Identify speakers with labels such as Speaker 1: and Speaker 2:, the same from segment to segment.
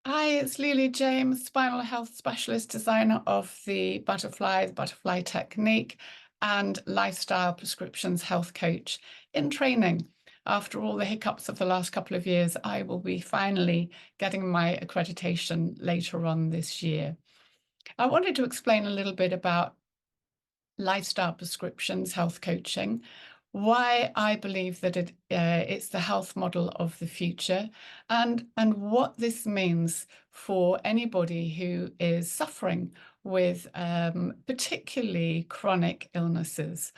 Speaker 1: Hi, it's Loulou James, spinal health specialist, designer of the Buttafly Technique, and lifestyle prescriptions health coach in training. After all the hiccups of the last couple of years, I will be finally getting my accreditation later on this year. I wanted to explain a little bit about lifestyle prescriptions health coaching, why I believe that it's the health model of the future, and what this means for anybody who is suffering with particularly chronic illnesses.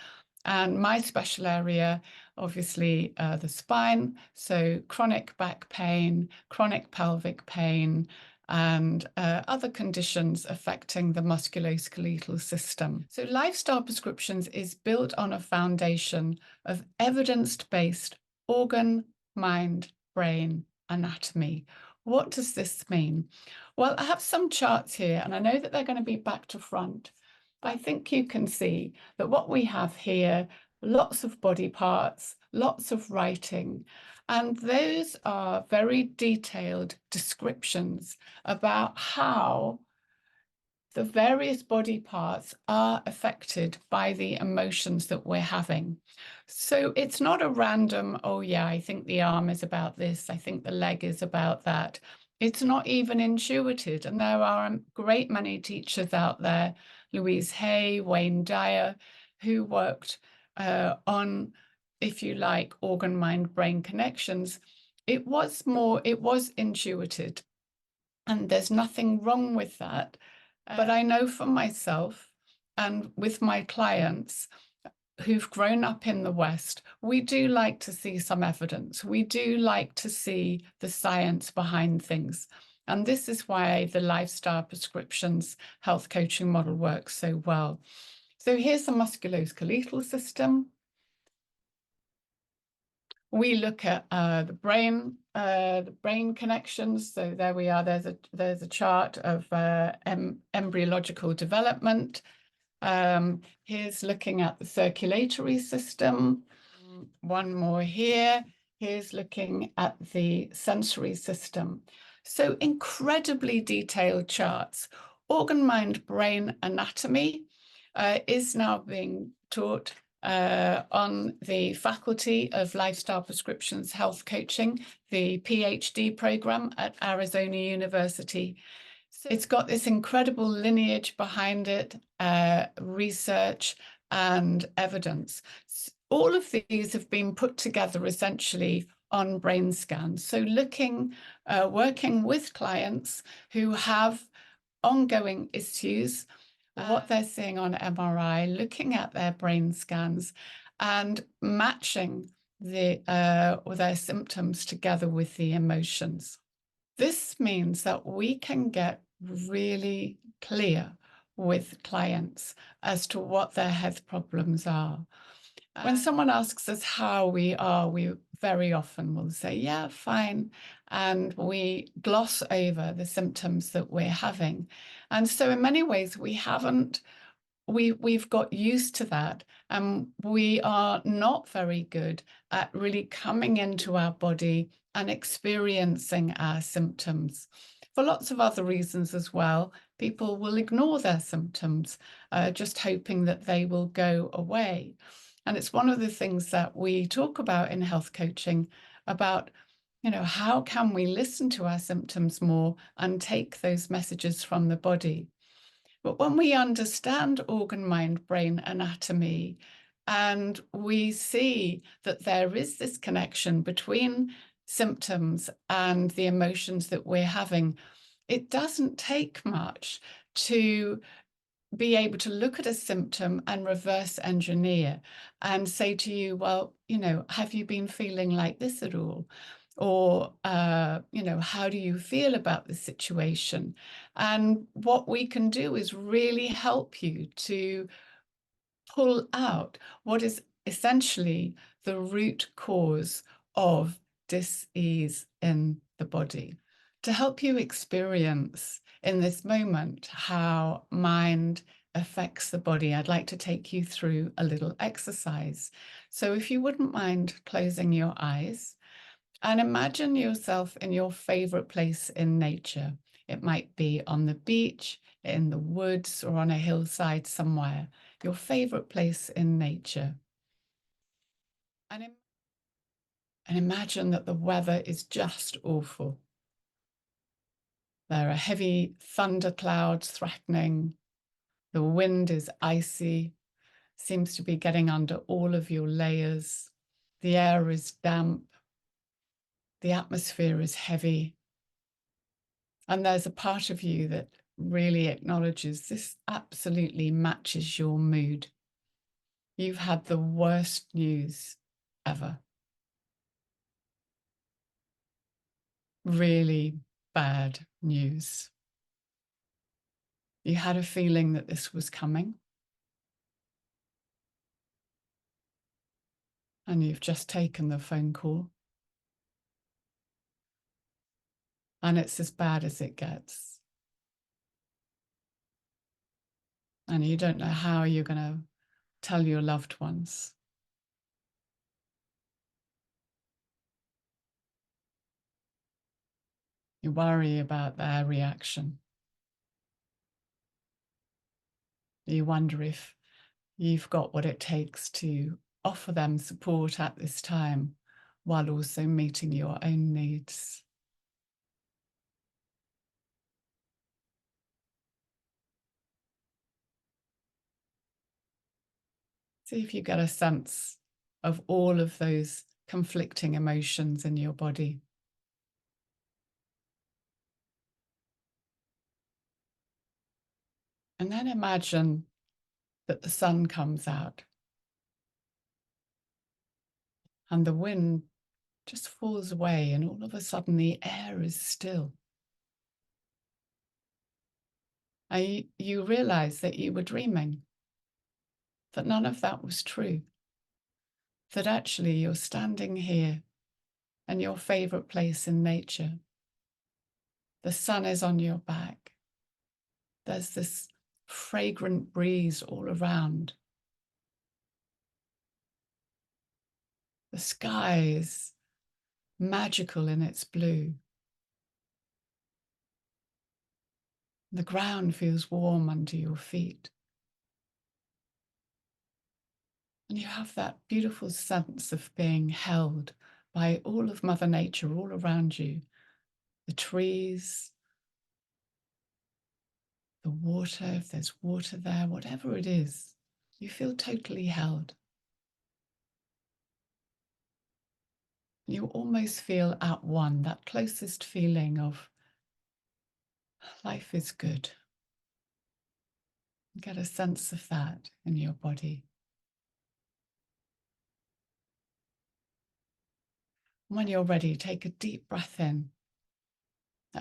Speaker 1: And my special area, obviously, the spine, so chronic back pain, chronic pelvic pain, and other conditions affecting the musculoskeletal system. So lifestyle prescriptions is built on a foundation of evidence-based organ, mind, brain anatomy. What does this mean? Well, I have some charts here, and I know that they're going to be back to front. I think you can see that what we have here, lots of body parts, lots of writing, and those are very detailed descriptions about how the various body parts are affected by the emotions that we're having. So it's not a random, oh yeah, I think the arm is about this, I think the leg is about that. It's not even intuited. And there are a great many teachers out there, Louise Hay, Wayne Dyer, who worked on, if you like, organ, mind, brain connections. It was intuited. And there's nothing wrong with that. But I know for myself and with my clients who've grown up in the West, we do like to see some evidence. We do like to see the science behind things. And this is why the lifestyle prescriptions health coaching model works so well. So here's the musculoskeletal system. We look at the brain connections. So there we are. There's a chart of embryological development. Here's looking at the circulatory system. One more here. Here's looking at the sensory system. So incredibly detailed charts. Organ, mind, brain anatomy is now being taught on the Faculty of Lifestyle Prescriptions Health Coaching, the PhD program at Arizona University. So it's got this incredible lineage behind it, research and evidence. All of these have been put together essentially on brain scans. So working with clients who have ongoing issues, what they're seeing on MRI, looking at their brain scans and matching their symptoms together with the emotions. This means that we can get really clear with clients as to what their health problems are. When someone asks us how we are, we very often will say, yeah, fine. And we gloss over the symptoms that we're having. And so in many ways, we've got used to that. And we are not very good at really coming into our body and experiencing our symptoms. For lots of other reasons as well, people will ignore their symptoms, just hoping that they will go away. And it's one of the things that we talk about in health coaching about, how can we listen to our symptoms more and take those messages from the body? But when we understand organ, mind, brain anatomy, and we see that there is this connection between symptoms and the emotions that we're having, it doesn't take much to be able to look at a symptom and reverse engineer and say to you, well, have you been feeling like this at all? Or, how do you feel about the situation? And what we can do is really help you to pull out what is essentially the root cause of dis-ease in the body, to help you experience in this moment how mind affects the body. I'd like to take you through a little exercise. So if you wouldn't mind closing your eyes And imagine yourself in your favorite place in nature. It might be on the beach, in the woods, or on a hillside somewhere. Your favorite place in nature. And imagine that the weather is just awful. There are heavy thunderclouds threatening. The wind is icy, seems to be getting under all of your layers. The air is damp. The atmosphere is heavy. And there's a part of you that really acknowledges this absolutely matches your mood. You've had the worst news ever. Really bad news. You had a feeling that this was coming. And you've just taken the phone call. And it's as bad as it gets. And you don't know how you're going to tell your loved ones. You worry about their reaction. You wonder if you've got what it takes to offer them support at this time while also meeting your own needs. See if you get a sense of all of those conflicting emotions in your body. And then imagine that the sun comes out and the wind just falls away, and all of a sudden the air is still. And you realize that you were dreaming, that none of that was true, that actually you're standing here in your favorite place in nature. The sun is on your back. There's this fragrant breeze all around. The sky is magical in its blue. The ground feels warm under your feet. And you have that beautiful sense of being held by all of Mother Nature all around you. The trees, the water, if there's water there, whatever it is, you feel totally held. You almost feel at one, that closest feeling of life is good. Get a sense of that in your body. When you're ready, take a deep breath in.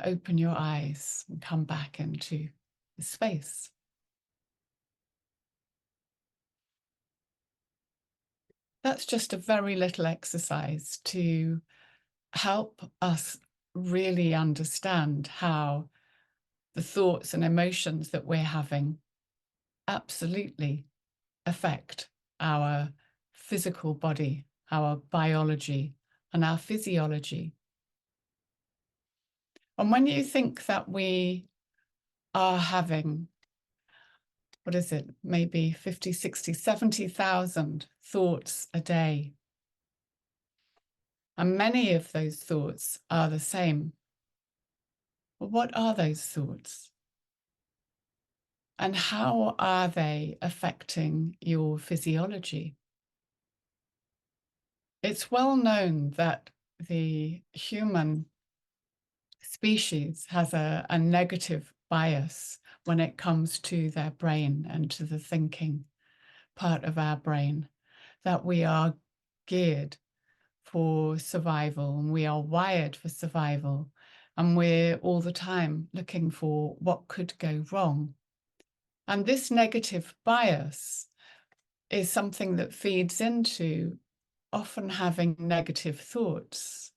Speaker 1: Open your eyes and come back into the space. That's just a very little exercise to help us really understand how the thoughts and emotions that we're having absolutely affect our physical body, our biology, and our physiology. And when you think that we are having, what is it, maybe 50, 60, 70,000 thoughts a day, and many of those thoughts are the same. Well, what are those thoughts? And how are they affecting your physiology? It's well known that the human species has a negative bias when it comes to their brain and to the thinking part of our brain, that we are geared for survival and we are wired for survival, and we're all the time looking for what could go wrong. And this negative bias is something that feeds into often having negative thoughts.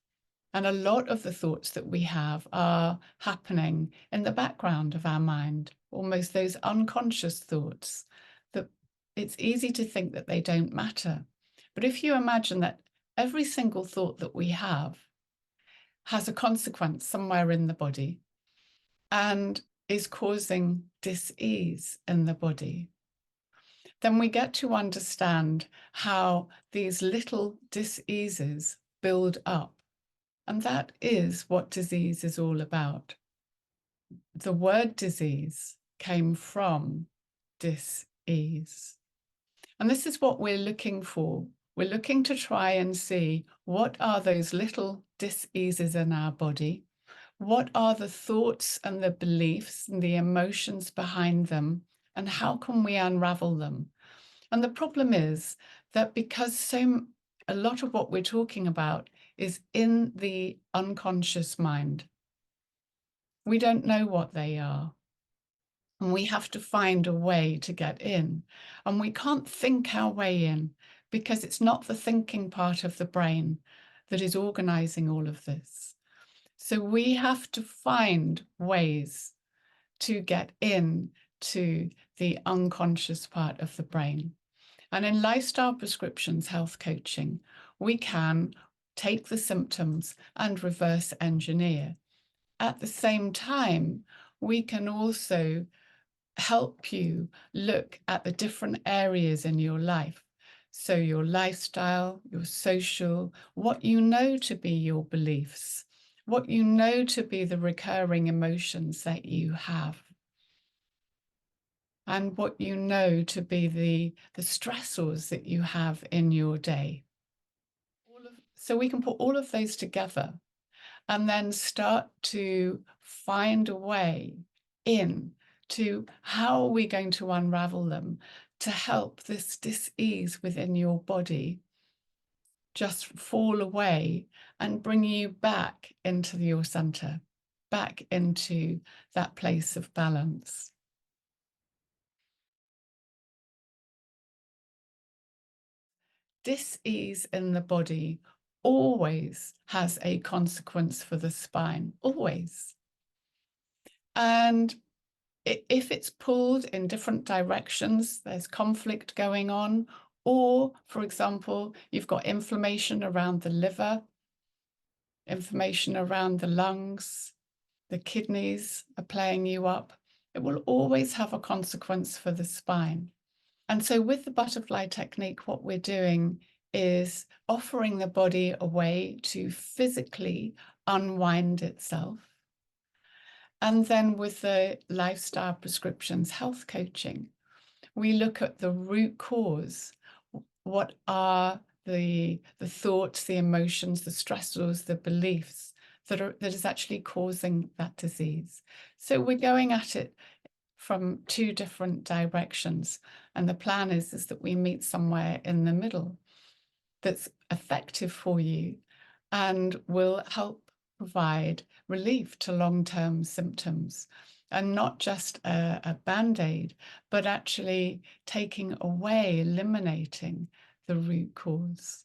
Speaker 1: And a lot of the thoughts that we have are happening in the background of our mind, almost those unconscious thoughts that it's easy to think that they don't matter. But if you imagine that every single thought that we have has a consequence somewhere in the body and is causing dis-ease in the body, then we get to understand how these little dis-eases build up. And that is what disease is all about. The word disease came from dis-ease. And this is what we're looking for. We're looking to try and see what are those little dis-eases in our body. What are the thoughts and the beliefs and the emotions behind them, and how can we unravel them? And the problem is that because a lot of what we're talking about is in the unconscious mind, we don't know what they are. And we have to find a way to get in. And we can't think our way in because it's not the thinking part of the brain that is organizing all of this. So we have to find ways to get in to the unconscious part of the brain. And in lifestyle prescriptions health coaching, we can take the symptoms and reverse engineer. At the same time, we can also help you look at the different areas in your life. So your lifestyle, your social, what you know to be your beliefs, what you know to be the recurring emotions that you have, and what you know to be the stressors that you have in your day. So we can put all of those together and then start to find a way in to how are we going to unravel them to help this dis-ease within your body just fall away and bring you back into your center, back into that place of balance. Dis-ease in the body always has a consequence for the spine, always. And if it's pulled in different directions, there's conflict going on, or, for example, you've got inflammation around the liver, inflammation around the lungs, the kidneys are playing you up, it will always have a consequence for the spine. And so with the butterfly technique, what we're doing is offering the body a way to physically unwind itself. And then with the lifestyle prescriptions health coaching, we look at the root cause. What are the thoughts, the emotions, the stressors, the beliefs that is actually causing that disease? So we're going at it from two different directions. And the plan is that we meet somewhere in the middle that's effective for you and will help provide relief to long-term symptoms, and not just a band-aid, but actually taking away, eliminating the root cause.